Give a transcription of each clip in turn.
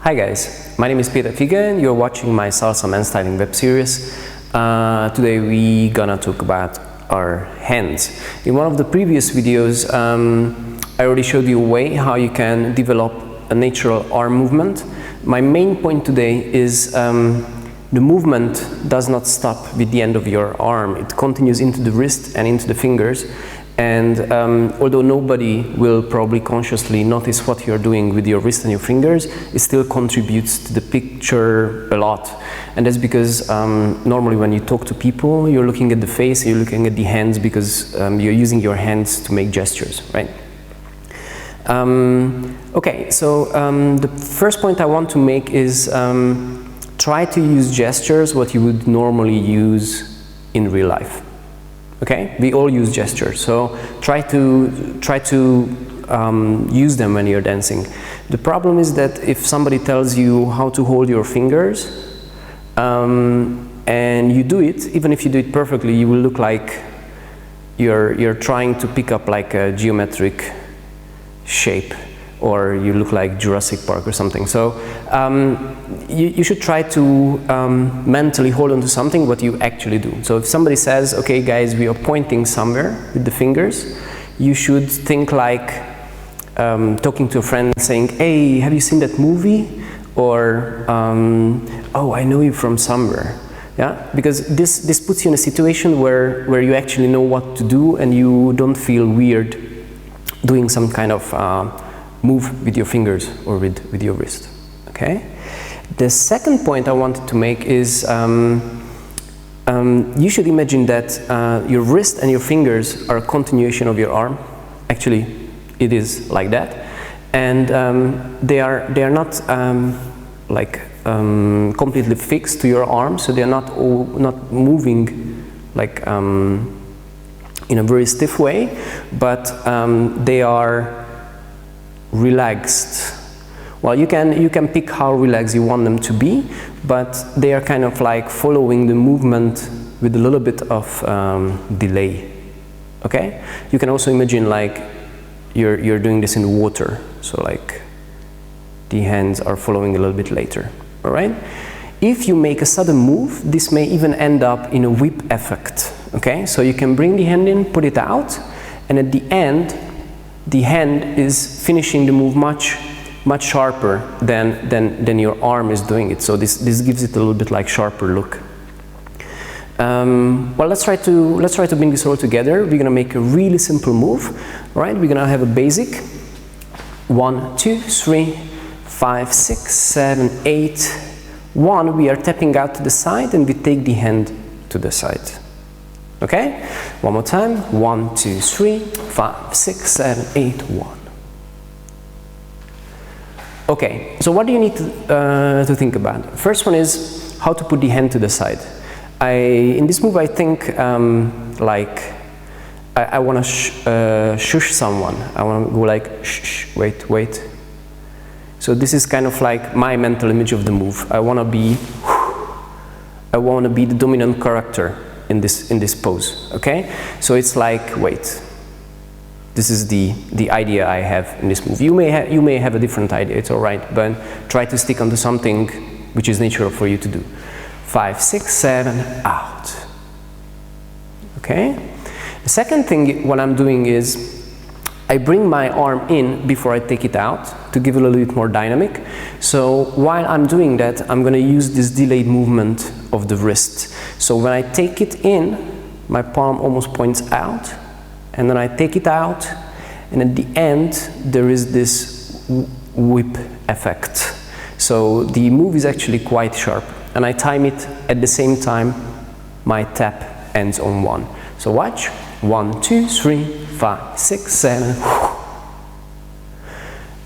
Hi guys, my name is Fige and you're watching my Salsa Man Styling web series. Today we gonna talk about our hands. In one of the previous videos I already showed you a way how you can develop a natural arm movement. My main point today is the movement does not stop with the end of your arm. It continues into the wrist and into the fingers. And although nobody will probably consciously notice what you're doing with your wrist and your fingers, it still contributes to the picture a lot. And that's because normally when you talk to people, you're looking at the face, you're looking at the hands because you're using your hands to make gestures, right? Okay, so the first point I want to make is try to use gestures what you would normally use in real life. Okay, we all use gestures, so try to use them when you're dancing. The problem is that if somebody tells you how to hold your fingers and you do it, even if you do it perfectly, you will look like you're trying to pick up like a geometric shape, or you look like Jurassic Park or something. So you should try to mentally hold on to something what you actually do. So if somebody says, okay guys, we are pointing somewhere with the fingers, you should think like talking to a friend saying, hey, have you seen that movie? Or oh, I know you from somewhere. Yeah, because this puts you in a situation where you actually know what to do and you don't feel weird doing some kind of move with your fingers or with your wrist. Okay. The second point I wanted to make is you should imagine that your wrist and your fingers are a continuation of your arm. Actually, it is like that, and they are not like completely fixed to your arm, so they are not moving like in a very stiff way, but they are relaxed. Well, you can pick how relaxed you want them to be, but they are kind of like following the movement with a little bit of delay. Okay? You can also imagine like you're doing this in water, so like the hands are following a little bit later. All right? If you make a sudden move, this may even end up in a whip effect. Okay? So you can bring the hand in, put it out, and at the end, the hand is finishing the move much sharper than your arm is doing it. So this gives it a little bit like sharper look. Well, let's try to bring this all together. We're gonna make a really simple move. All right, we're gonna have a basic 1, 2, 3, 5, 6, 7, 8. 1. We are tapping out to the side and we take the hand to the side. Okay, one more time. 1, 2, 3, 5, 6, 7, 8, 1. Okay, so what do you need to think about? First one is how to put the hand to the side. In this move I think like I want to shush someone. I want to go like shh, wait. So this is kind of like my mental image of the move. I want to be the dominant character in this pose. Okay, so it's like wait. This is the idea I have in this move. You may have a different idea, it's all right, but try to stick onto something which is natural for you to do. 5, 6, 7, out. Okay? The second thing what I'm doing is I bring my arm in before I take it out to give it a little bit more dynamic. So while I'm doing that, I'm going to use this delayed movement of the wrist. So when I take it in, my palm almost points out. And then I take it out, and at the end there is this whip effect. So the move is actually quite sharp, and I time it at the same time my tap ends on 1. So watch, 1, 2, 3, 5, 6, 7.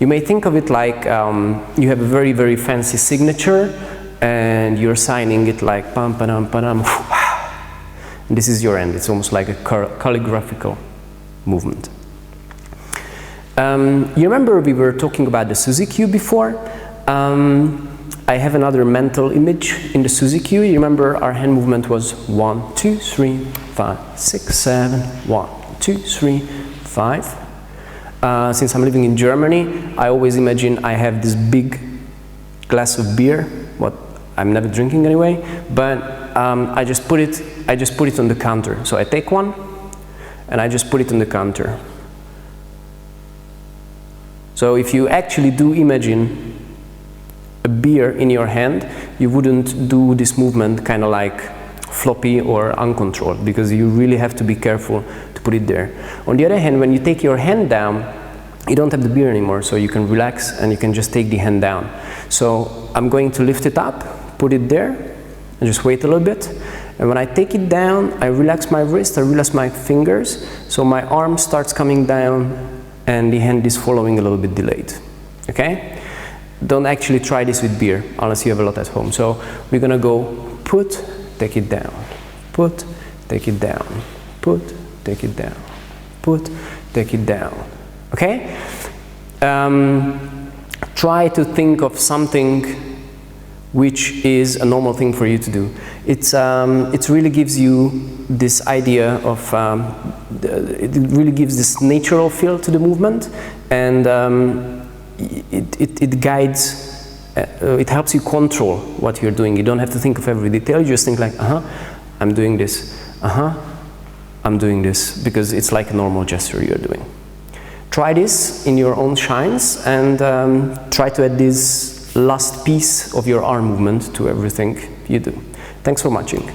You may think of it like you have a very, very fancy signature, and you're signing it like pam, padam, padam. This is your end. It's almost like a calligraphical movement. You remember we were talking about the Suzy cue before? I have another mental image in the Suzy cue. You remember our hand movement was 1, 2, 3, 5, 6, 7, 1, 2, 3, 5. Since I'm living in Germany, I always imagine I have this big glass of beer, what I'm never drinking anyway, but I just put it on the counter. So I take one and I just put it on the counter. So if you actually do imagine a beer in your hand, you wouldn't do this movement kind of like floppy or uncontrolled, because you really have to be careful to put it there. On the other hand, when you take your hand down, you don't have the beer anymore, so you can relax and you can just take the hand down. So I'm going to lift it up, put it there, and just wait a little bit. And when I take it down, I relax my wrist, I relax my fingers, so my arm starts coming down and the hand is following a little bit delayed. Okay? Don't actually try this with beer unless you have a lot at home. So we're gonna go put, take it down, put, take it down, put, take it down, put, take it down. Okay? Try to think of something which is a normal thing for you to do. It really gives you this idea of, it really gives this natural feel to the movement, and it guides, it helps you control what you're doing. You don't have to think of every detail, you just think like, I'm doing this, I'm doing this, because it's like a normal gesture you're doing. Try this in your own shines and try to add this last piece of your arm movement to everything you do. Thanks for watching.